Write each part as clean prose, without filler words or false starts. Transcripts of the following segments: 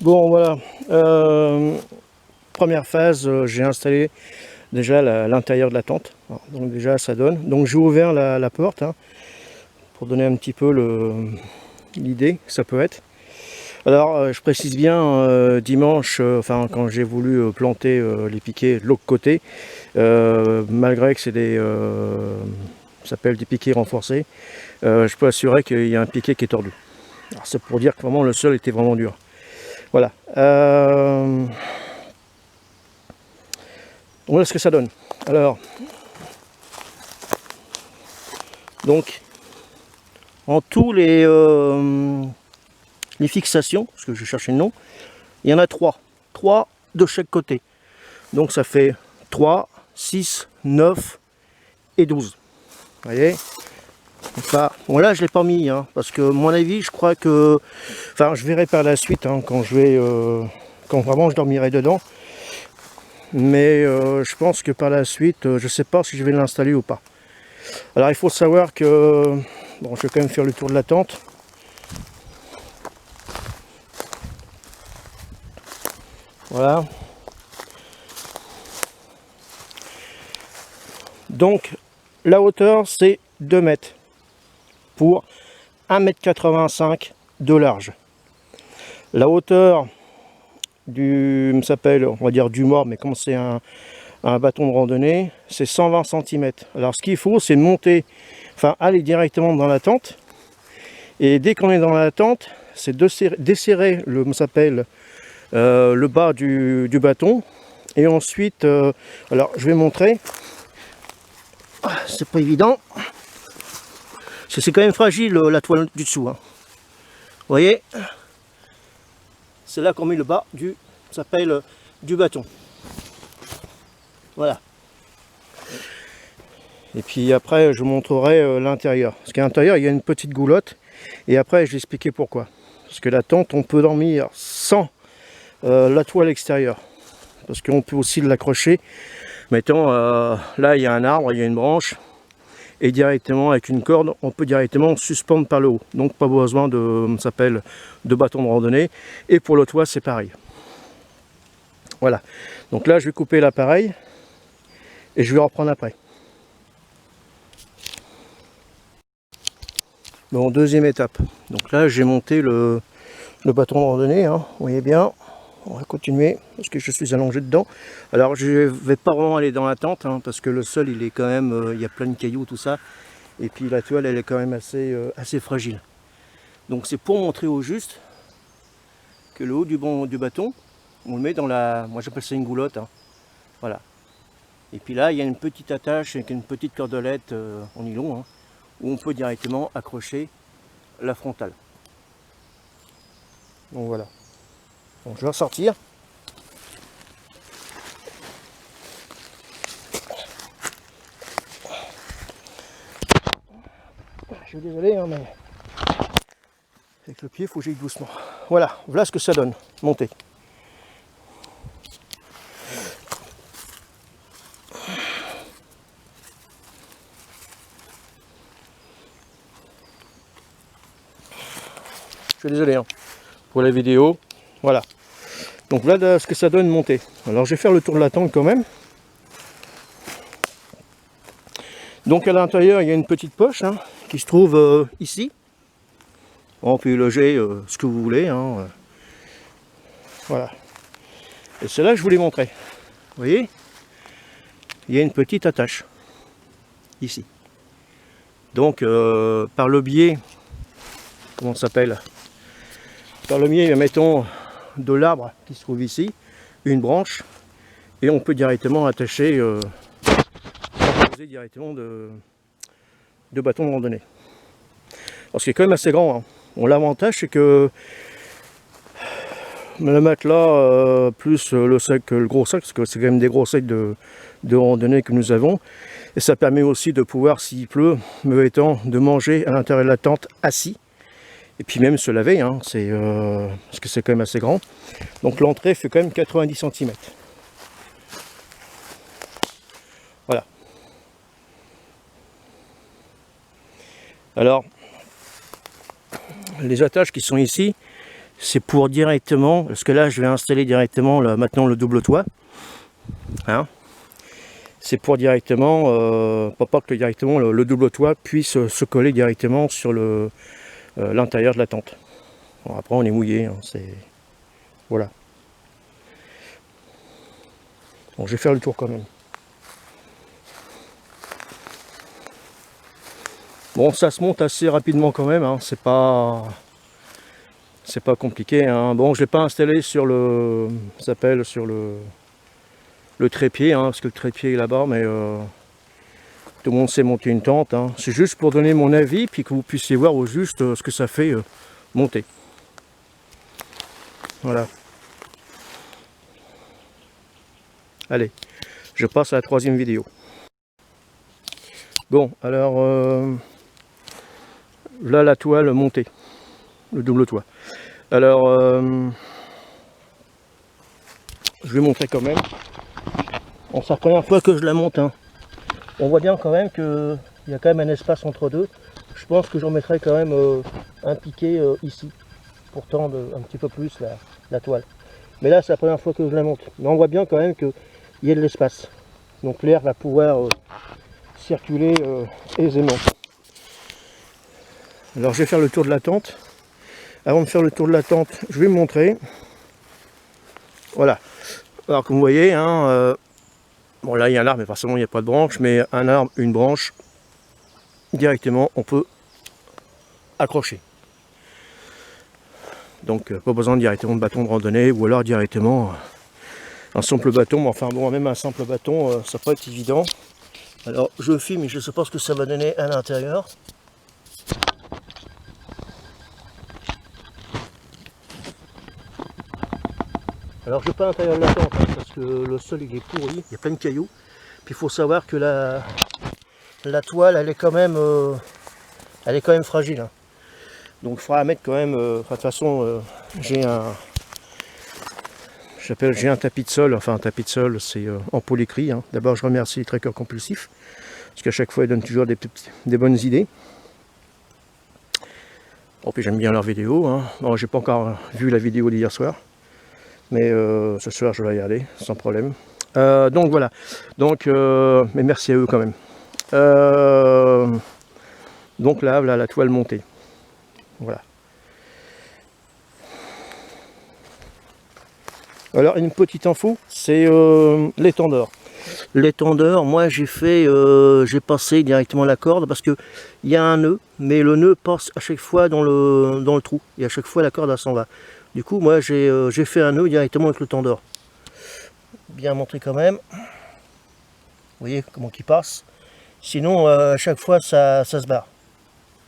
Bon voilà, première phase, j'ai installé déjà l'intérieur de la tente. Alors, donc déjà ça donne. Donc j'ai ouvert la porte hein, pour donner un petit peu l'idée que ça peut être. Alors je précise bien, dimanche, enfin quand j'ai voulu planter les piquets de l'autre côté, malgré que c'est des, ça s'appelle des piquets renforcés, je peux assurer qu'il y a un piquet qui est tordu. Alors c'est pour dire que vraiment le sol était vraiment dur. Voilà. Voilà ce que ça donne. Alors, donc, en tous les fixations, parce que je cherchais le nom, il y en a 3. 3 de chaque côté. Donc ça fait 3, 6, 9 et 12. Vous voyez? Enfin, bon là je ne l'ai pas mis, hein, parce que à mon avis, je crois que... Enfin, je verrai par la suite, hein, quand je vais... quand vraiment je dormirai dedans. Mais je pense que par la suite, je ne sais pas si je vais l'installer ou pas. Alors il faut savoir que... Bon, je vais quand même faire le tour de la tente. Voilà. Donc la hauteur c'est 2 mètres pour 1,85 m de large. La hauteur du, s'appelle, on va dire du mort, mais comme c'est un bâton de randonnée, c'est 120 cm. Alors ce qu'il faut, c'est monter, enfin aller directement dans la tente. Et dès qu'on est dans la tente, c'est desserrer le, s'appelle, le bas du bâton. Et ensuite, alors je vais montrer. C'est pas évident. C'est quand même fragile la toile du dessous. Hein. Vous voyez, c'est là qu'on met le bas du, s'appelle, du bâton. Voilà. Et puis après, je vous montrerai l'intérieur. Parce qu'à l'intérieur, il y a une petite goulotte. Et après, je vais expliquer pourquoi. Parce que la tente, on peut dormir sans la toile extérieure. Parce qu'on peut aussi l'accrocher. Mettons, là, il y a un arbre, il y a une branche. Et directement, avec une corde, on peut directement suspendre par le haut. Donc, pas besoin de, ça s'appelle, de bâton de randonnée. Et pour le toit, c'est pareil. Voilà. Donc là, je vais couper l'appareil. Et je vais reprendre après. Bon, deuxième étape. Donc là, j'ai monté le bâton de randonnée. Hein, vous voyez bien. On va continuer parce que je suis allongé dedans. Alors, je ne vais pas vraiment aller dans la tente hein, parce que le sol, il est quand même, il y a plein de cailloux, tout ça. Et puis la toile, elle est quand même assez fragile. Donc, c'est pour montrer au juste que le haut du bâton, on le met dans la, moi j'appelle ça une goulotte. Hein, voilà. Et puis là, il y a une petite attache avec une petite cordelette en nylon. Hein, où on peut directement accrocher la frontale. Donc voilà. Donc je vais ressortir. Je suis désolé, hein, mais avec le pied, il faut que j'aille doucement. Voilà, voilà ce que ça donne. Montez. Je suis désolé hein, pour la vidéo. Voilà. Donc voilà ce que ça donne monter. Alors je vais faire le tour de la tente quand même. Donc à l'intérieur il y a une petite poche hein, qui se trouve ici. On peut y loger ce que vous voulez. Hein. Voilà. Et c'est là que je voulais montrer. Vous voyez, il y a une petite attache ici. Donc par le biais, comment ça s'appelle, par le biais, mettons, de l'arbre qui se trouve ici, une branche, et on peut directement attacher, poser directement de bâton de randonnée. Alors ce qui est quand même assez grand. Hein. Bon, l'avantage c'est que le matelas plus le sac, le gros sac, parce que c'est quand même des gros sacs de randonnée que nous avons, et ça permet aussi de pouvoir, s'il pleut, me étant, de manger à l'intérieur de la tente assis. Et puis même se laver, hein, parce que c'est quand même assez grand. Donc l'entrée fait quand même 90 cm. Voilà. Alors, les attaches qui sont ici, c'est pour directement, parce que là je vais installer directement maintenant le double toit. Hein, c'est pour directement, pas que directement le double toit puisse se coller directement sur l'intérieur de la tente. Bon, après on est mouillé, hein, voilà. Bon, je vais faire le tour quand même. Bon, ça se monte assez rapidement quand même, hein, c'est pas compliqué. Hein. Bon, je l'ai pas installé sur le trépied, hein, parce que le trépied est là-bas, mais tout le monde sait monter une tente. Hein. C'est juste pour donner mon avis, puis que vous puissiez voir au juste ce que ça fait monter. Voilà. Allez, je passe à la troisième vidéo. Bon, alors là la toile montée, le double toit. Alors, je vais montrer quand même. Bon, c'est la première fois que je la monte. Hein. On voit bien quand même qu'il y a quand même un espace entre deux. Je pense que j'en mettrai quand même un piqué ici, pour tendre un petit peu plus la toile. Mais là, c'est la première fois que je la monte. Mais on voit bien quand même qu'il y a de l'espace. Donc l'air va pouvoir circuler aisément. Alors je vais faire le tour de la tente. Avant de faire le tour de la tente, je vais me montrer. Voilà. Alors comme vous voyez, hein, bon là il y a un arbre, mais forcément il n'y a pas de branche, mais un arbre, une branche, directement on peut accrocher. Donc pas besoin directement de bâton de randonnée, ou alors directement un simple bâton, mais enfin bon, même un simple bâton, ça peut être évident. Alors je filme et je ne sais pas ce que ça va donner à l'intérieur. Alors je ne vais pas à l'intérieur de la tente, hein, parce que le sol il est pourri, il y a plein de cailloux. Puis il faut savoir que la toile elle est quand même fragile. Hein. Donc il faudra mettre quand même, de toute façon j'ai un tapis de sol, enfin un tapis de sol c'est en polycry. Hein. D'abord je remercie les trackers compulsifs, parce qu'à chaque fois ils donnent toujours des bonnes idées. Bon, puis j'aime bien leurs vidéos. Hein. Bon, j'ai pas encore vu la vidéo d'hier soir. Mais ce soir je vais regarder sans problème. Donc voilà. Donc mais merci à eux quand même. Donc là, la toile montée. Voilà. Alors une petite info, c'est l'étendeur. L'étendeur, moi j'ai passé directement la corde parce que il y a un nœud, mais le nœud passe à chaque fois dans le trou et à chaque fois la corde elle s'en va. Du coup moi j'ai fait un nœud directement avec le tendeur. Bien montré quand même. Vous voyez comment il passe. Sinon à chaque fois ça se barre.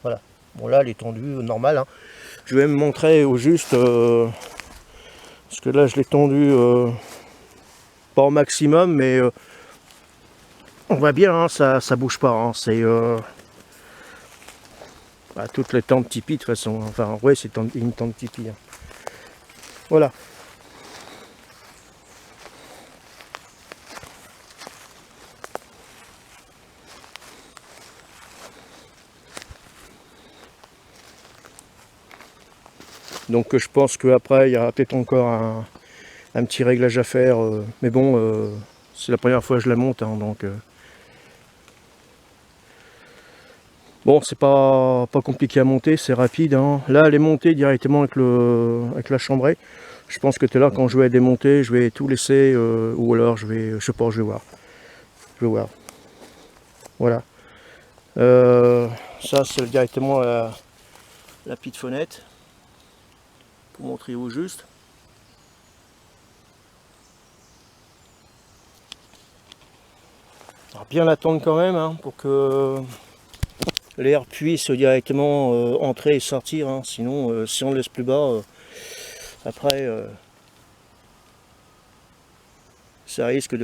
Voilà. Bon là elle est tendue normale. Hein. Je vais me montrer au juste parce que là je l'ai tendu pas au maximum, mais on voit bien, hein, ça bouge pas. Hein, c'est toutes les tentes Tipeee de toute façon. Enfin, ouais, c'est une tente Tipeee. Hein. Voilà. Donc je pense qu'après il y aura peut-être encore un petit réglage à faire. Mais bon, c'est la première fois que je la monte, hein, donc. Bon, c'est pas compliqué à monter, c'est rapide. Hein. Là, elle est montée directement avec la chambrée. Je pense que tout à l'heure, quand je vais démonter, je vais tout laisser, ou alors je sais pas, je vais voir. Je vais voir. Voilà. Ça, c'est directement la petite fenêtre. Pour montrer au juste. Alors, bien l'attendre quand même, hein, pour que l'air puisse directement entrer et sortir. Hein. Sinon, si on le laisse plus bas, après, ça risque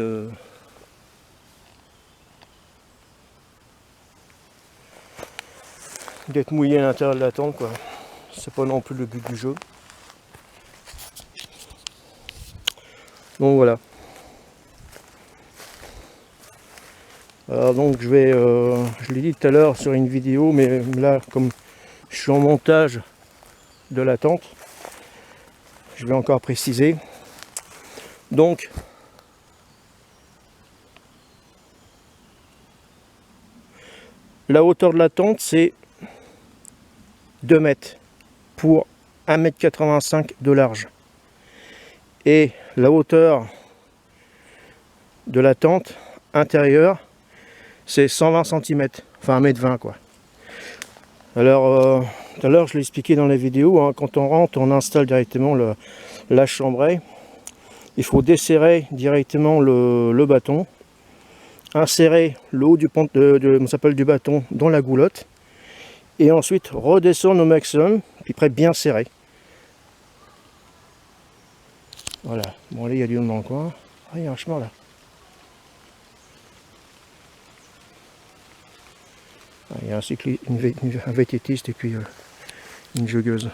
d'être mouillé à l'intérieur de la tente, quoi. C'est pas non plus le but du jeu. Donc voilà. Alors donc je l'ai dit tout à l'heure sur une vidéo, mais là comme je suis en montage de la tente, je vais encore préciser. Donc, la hauteur de la tente, c'est 2 mètres pour 1,85 m de large. Et la hauteur de la tente intérieure, c'est 120 cm, enfin 1,20 m quoi. Alors, tout à l'heure je l'ai expliqué dans la vidéo, hein, quand on rentre, on installe directement la chambrée. Il faut desserrer directement le bâton, insérer le haut du bâton dans la goulotte, et ensuite redescendre au maximum, puis après bien serrer. Voilà, bon là il y a du monde dans le coin. Ah, il y a un chemin là. Ah, il y a un vététiste et puis une joggeuse.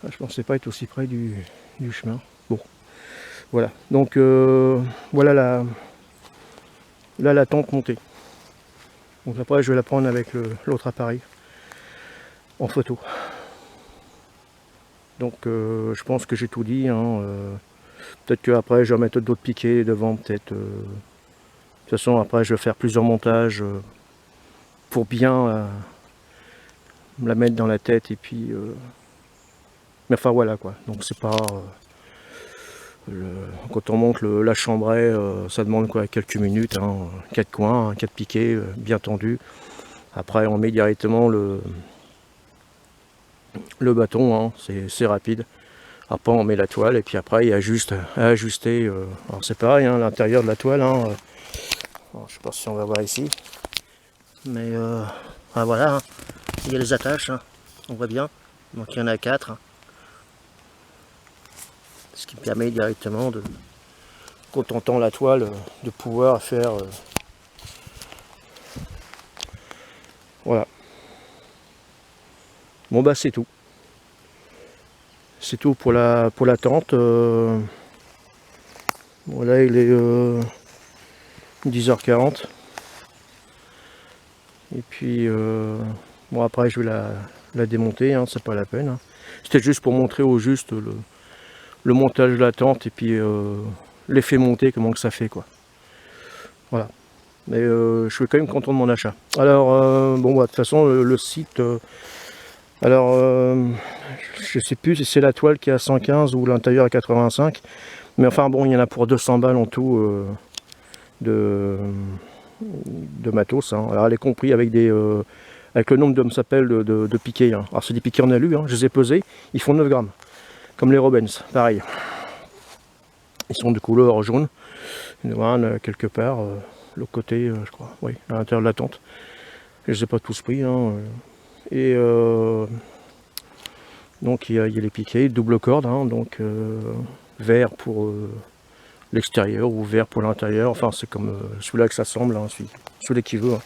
Ah, je pensais pas être aussi près du chemin. Bon, voilà. Donc voilà la tente montée. Donc après je vais la prendre avec l'autre appareil en photo. Donc je pense que j'ai tout dit. Hein, peut-être qu'après je vais mettre d'autres piquets devant, peut-être. De toute façon après je vais faire plusieurs montages pour bien la mettre dans la tête et puis. Mais enfin voilà quoi. Donc c'est pas. Quand on monte la chambrée, ça demande quoi, quelques minutes, hein, 4 coins, 4 piquets bien tendus. Après on met directement le bâton, hein, c'est rapide. Après on met la toile et puis après il y a juste à ajuster. Alors c'est pareil, hein, l'intérieur de la toile. Hein, je sais pas si on va voir ici. Mais ah, voilà, hein, il y a les attaches, hein, on voit bien. Donc il y en a 4. Hein, ce qui me permet directement de, quand on tend la toile, de pouvoir faire voilà. Bon bah c'est tout. C'est tout pour la tente. Voilà, il est 10h40. Et puis bon après je vais la démonter, hein, c'est pas la peine. Hein. C'était juste pour montrer au juste le montage de la tente et puis l'effet monté, comment que ça fait quoi. Voilà. Mais je suis quand même content de mon achat. Alors bon bah, de toute façon le site. Alors je sais plus si c'est la toile qui est à 115 ou l'intérieur à 85. Mais enfin bon, il y en a pour 200 balles en tout de matos. Hein. Alors elle est compris avec avec le nombre de piquets. Hein. Alors c'est des piquets en alu, hein. Je les ai pesés, ils font 9 grammes. Comme les Robens, pareil. Ils sont de couleur jaune. Il y en a un quelque part, l'autre côté, je crois, oui, à l'intérieur de la tente. Je les ai pas tous pris. Hein. Et donc il y a les piquets, double corde, hein, donc vert pour l'extérieur ou vert pour l'intérieur. Enfin c'est comme celui-là que ça semble, hein, celui-là qui veut. Hein.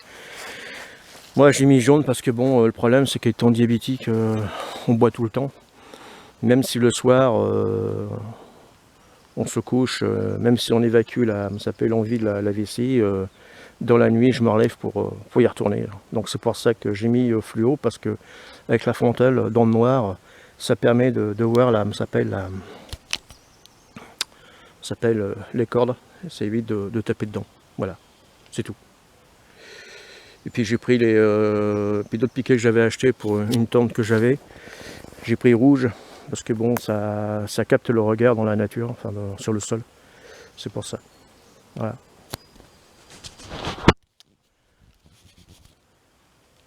Moi j'ai mis jaune parce que bon, le problème c'est qu'étant diabétique, on boit tout le temps. Même si le soir on se couche, même si on évacue l'envie de la vessie, dans la nuit je me relève pour y retourner. Donc c'est pour ça que j'ai mis fluo, parce que avec la frontale dans le noir, ça permet de voir les cordes, ça évite de taper dedans. Voilà, c'est tout. Et puis j'ai pris puis d'autres piquets que j'avais acheté pour une tente que j'avais. J'ai pris rouge parce que bon, ça capte le regard dans la nature, enfin sur le sol. C'est pour ça. Voilà.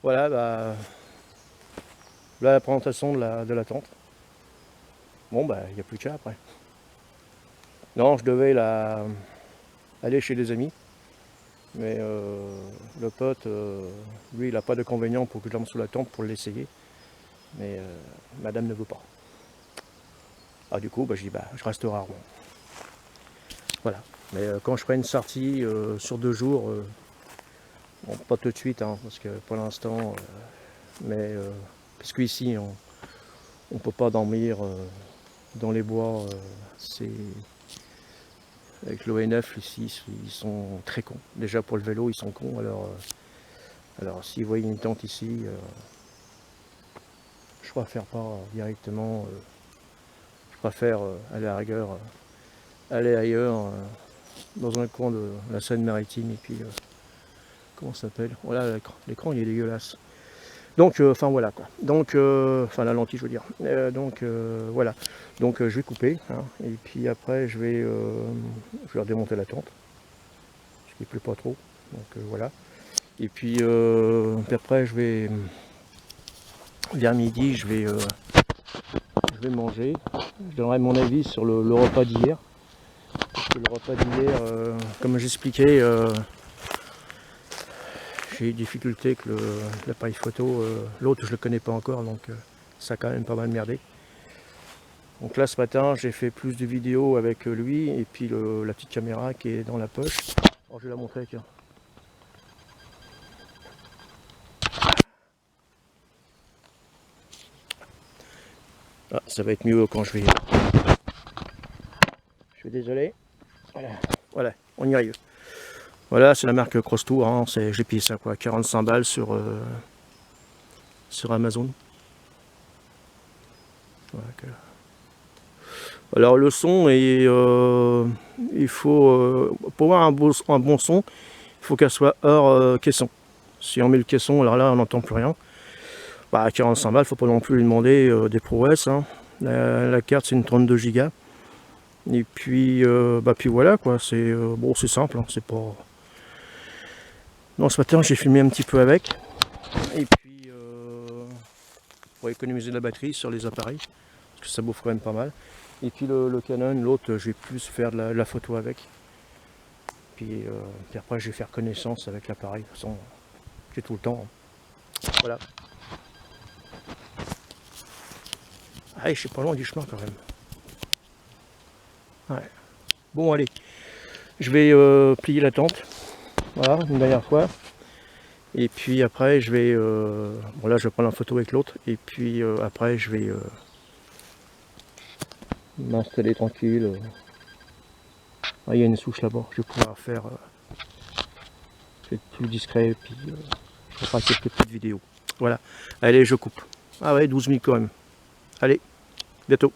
Voilà, bah, là la présentation de la tente. Bon bah, il n'y a plus qu'à après. Non, je devais aller chez des amis. Mais le pote, lui, il n'a pas d'inconvénient pour que je l'emmène sous la tente pour l'essayer. Mais madame ne veut pas. Ah, du coup, bah, je dis, bah, je reste rarement. Voilà. Mais quand je ferai une sortie sur 2 jours, bon, pas tout de suite, hein, parce que pour l'instant, parce qu'ici, on ne peut pas dormir dans les bois. Avec l'ONF ici, ils sont très cons. Déjà pour le vélo, ils sont cons. Alors s'ils voyaient une tente ici, je préfère pas directement. Je préfère à la rigueur aller ailleurs, dans un coin de la Seine-Maritime, et puis comment ça s'appelle, voilà, l'écran il est dégueulasse. Donc enfin voilà quoi, donc enfin la lentille je veux dire, voilà, donc je vais couper, hein, et puis après je vais redémonter la tente, parce qu'il pleut pas trop, donc voilà, et puis après je vais, vers midi je vais manger, je donnerai mon avis sur le repas d'hier. Le repas d'hier, comme j'expliquais, j'ai eu des difficultés avec l'appareil photo, l'autre je le connais pas encore, donc ça a quand même pas mal merdé. Donc là ce matin j'ai fait plus de vidéos avec lui, et puis la petite caméra qui est dans la poche. Alors, je vais la montrer, tiens. Ah, ça va être mieux quand je vais... Je suis désolé. Voilà, voilà, on y arrive. Voilà, c'est la marque Cross Tour, hein, j'ai payé ça quoi, 45 balles sur Amazon. Voilà, alors le son, il faut, pour avoir un bon son, il faut qu'elle soit hors caisson. Si on met le caisson, alors là on n'entend plus rien. Bah, à 45 balles, il ne faut pas non plus lui demander des prouesses, hein. La carte c'est une 32 Go. Et puis, puis voilà quoi, c'est bon, c'est simple, hein, c'est pas... Non, ce matin j'ai filmé un petit peu avec, et puis pour économiser de la batterie sur les appareils, parce que ça bouffe quand même pas mal. Et puis le Canon, l'autre, je vais plus faire de la photo avec. Puis après je vais faire connaissance avec l'appareil, de toute façon j'ai tout le temps. Voilà. Ah, je suis pas loin du chemin quand même. Ouais. Bon allez, je vais plier la tente, voilà, une dernière fois. Et puis après je vais, bon là je vais prendre la photo avec l'autre, et puis après je vais m'installer tranquille. Ah, il y a une souche là-bas, je vais pouvoir faire plus discret, et puis je ferai quelques petites vidéos. Voilà, allez je coupe. Ah ouais, 12 000 quand même. Allez, bientôt.